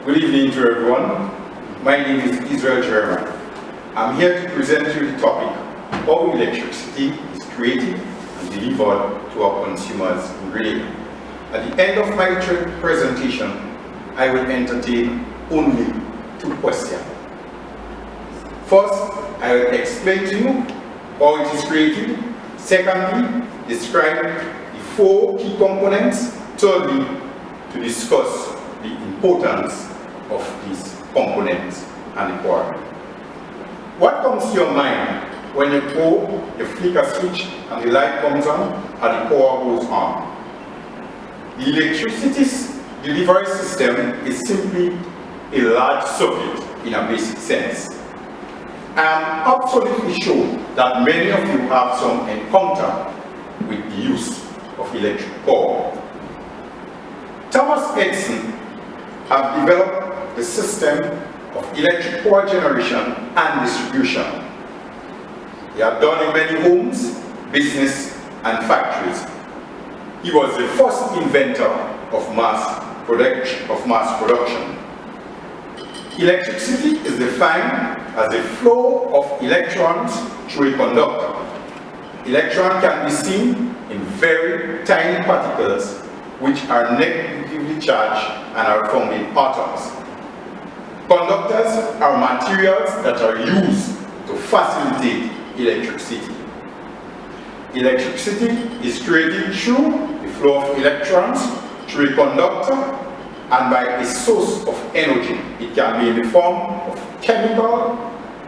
Good evening to everyone. My name is Israel German. I'm here to present you the topic, how electricity is created and delivered to our consumers in Grenada. At the end of my presentation, I will entertain only 2 questions. First, I will explain to you how it is created. Secondly, describe the 4 key components. Thirdly, to discuss the importance of these components and requirements. What comes to your mind when you flick a switch and the light comes on and the power goes on? The electricity delivery system is simply a large circuit in a basic sense. I am absolutely sure that many of you have some encounter with the use of electric power. Thomas Edison have developed the system of electric power generation and distribution. He have done in many homes, business, and factories. He was the first inventor of mass production. Electricity is defined as the flow of electrons through a conductor. Electrons can be seen in very tiny particles which are negatively charged and are found in atoms. Conductors are materials that are used to facilitate electricity. Electricity is created through the flow of electrons through a conductor and by a source of energy. It can be in the form of chemical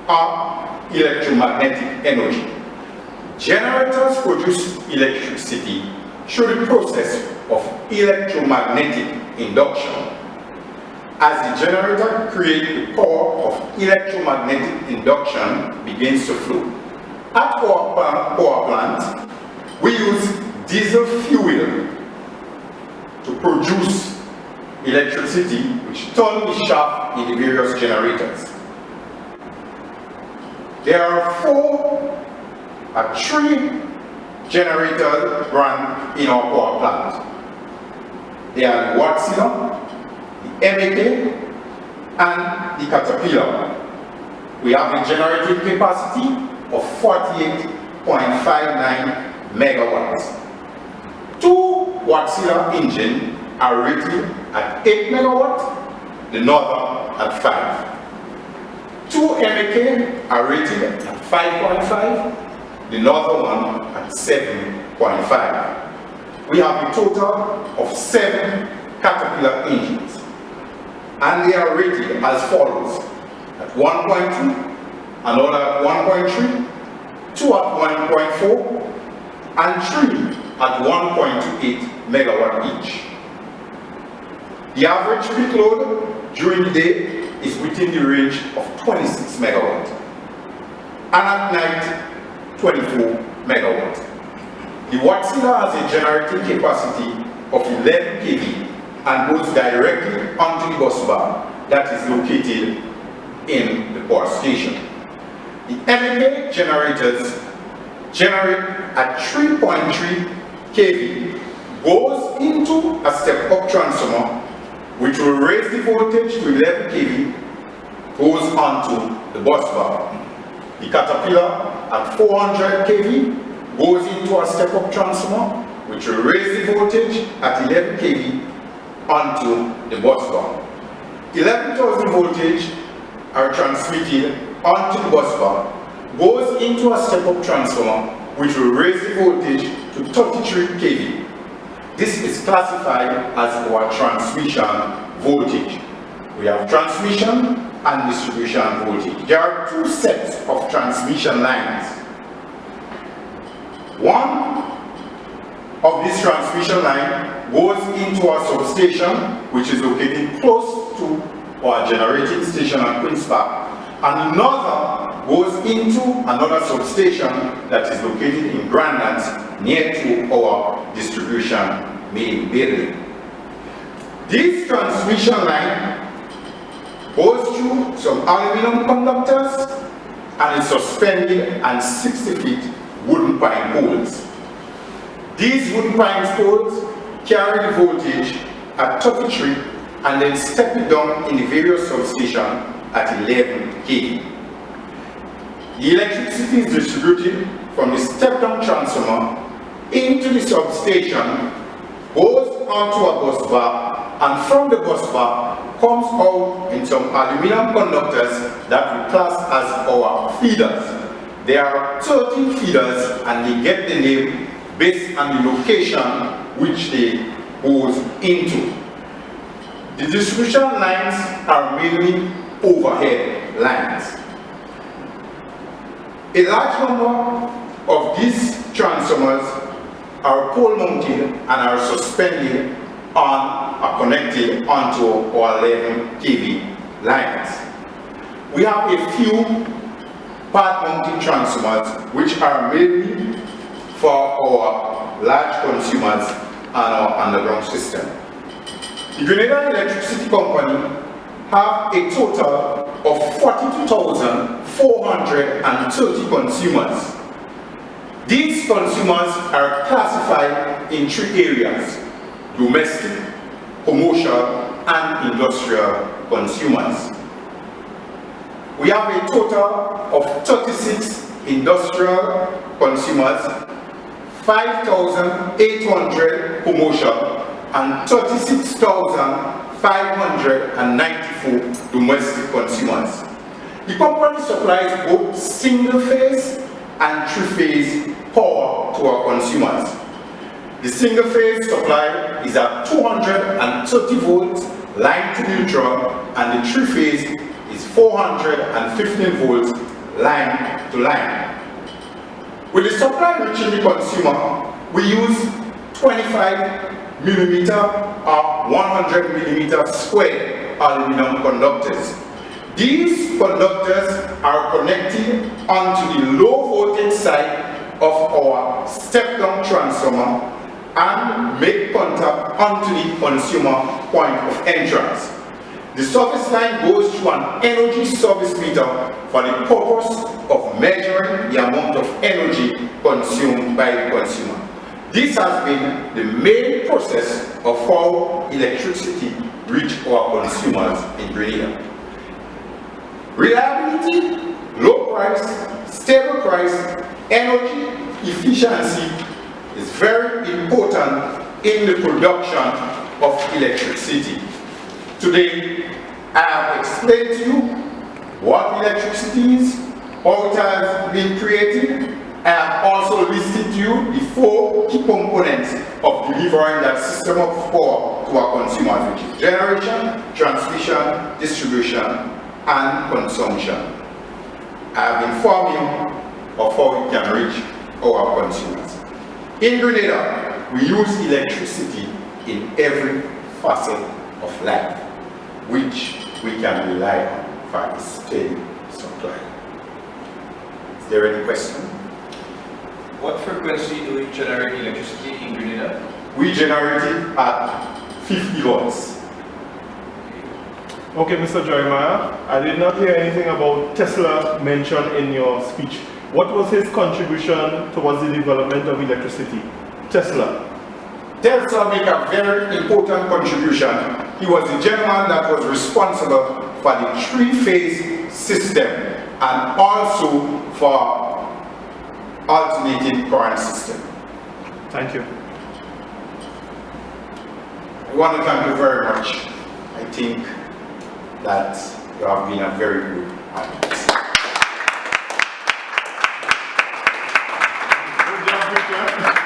or electromagnetic energy. Generators produce electricity through the process of electromagnetic induction. As the generator creates the power of electromagnetic induction begins to flow. At our power plant, we use diesel fuel to produce electricity which turns the shaft in the various generators. There are 3 generators run in our power plant. They are the Wärtsilä, the MAK, and the Caterpillar. We have a generating capacity of 48.59 megawatts. 2 Wärtsilä engines are rated at 8 megawatts, the other at 5. 2 MAK are rated at 5.5, the other one at 7.5. We have a total of 7 Caterpillar engines, and they are rated as follows: at 1.2, another at 1.3, 2 at 1.4, and 3 at 1.28 megawatt each. The average peak load during the day is within the range of 26 megawatts, and at night 24 megawatts. The Wärtsilä has a generating capacity of 11 kV and goes directly onto the bus bar that is located in the power station. The MAK generators generate at 3.3 kV, goes into a step-up transformer which will raise the voltage to 11 kV, goes onto the bus bar. The Caterpillar at 400 kV goes into a step-up transformer which will raise the voltage at 11 kV onto the bus bar. 11,000 voltage are transmitted onto the bus bar, goes into a step-up transformer which will raise the voltage to 33 kV. This is classified as our transmission voltage. We have transmission and distribution voltage. There are 2 sets of transmission lines. One of this transmission line goes into our substation, which is located close to our generating station at Queen's Park, and another goes into another substation that is located in Grenada near to our distribution main building. This transmission line goes through some aluminum conductors and is suspended on 60 feet wooden pine poles. These wooden pine poles carry the voltage at 33 and then step it down in the various substations at 11 kV. The electricity is distributed from the step-down transformer into the substation, goes onto a bus bar, and from the bus bar comes out in some aluminum conductors that we class as our feeders. There are 13 feeders, and they get the name based on the location which they goes into. The distribution lines are mainly overhead lines. A large number of these transformers are pole mounted and are suspended on or connected onto our 11 kV lines. We have a few pad mounted transformers which are mainly for our large consumers and our underground system. The Grenada Electricity Company have a total of 42,430 consumers. These consumers are classified in three areas: domestic, commercial, and industrial consumers. We have a total of 36 industrial consumers, 5,800 commercial, and 36,594 domestic consumers. The company supplies both single-phase and three-phase power to our consumers. The single-phase supply is at 230 volts line to neutral, and the three-phase is 415 volts line to line. With the supply reaching the consumer, we use 25 millimeter or 100 millimeter square aluminum conductors. These conductors are connected onto the low voltage side of our step-down transformer and make contact onto the consumer point of entrance. The service line goes through an energy service meter for the purpose of measuring the amount of energy consumed by the consumer. This has been the main process of how electricity reaches our consumers in Grenada. Reliability, low price, stable price, energy efficiency is very important in the production of electricity. Today, I have explained to you what electricity is, how it has been created. I have also listed to you the four key components of delivering that system of power to our consumers, which is generation, transmission, distribution, and consumption. I have informed you of how we can reach our consumers. In Grenada, we use electricity in every facet of life, which we can rely on for a steady supply. Is there any question? What frequency do we generate electricity in Grenada? We generate it at 50 watts. Okay, Mr. Jeremiah, I did not hear anything about Tesla mentioned in your speech. What was his contribution towards the development of electricity? Tesla. Tesla made a very important contribution. He was the gentleman that was responsible for the three-phase system and also for alternating current system. Thank you. I want to thank you very much. I think that you have been a very good audience. Good job, Victor.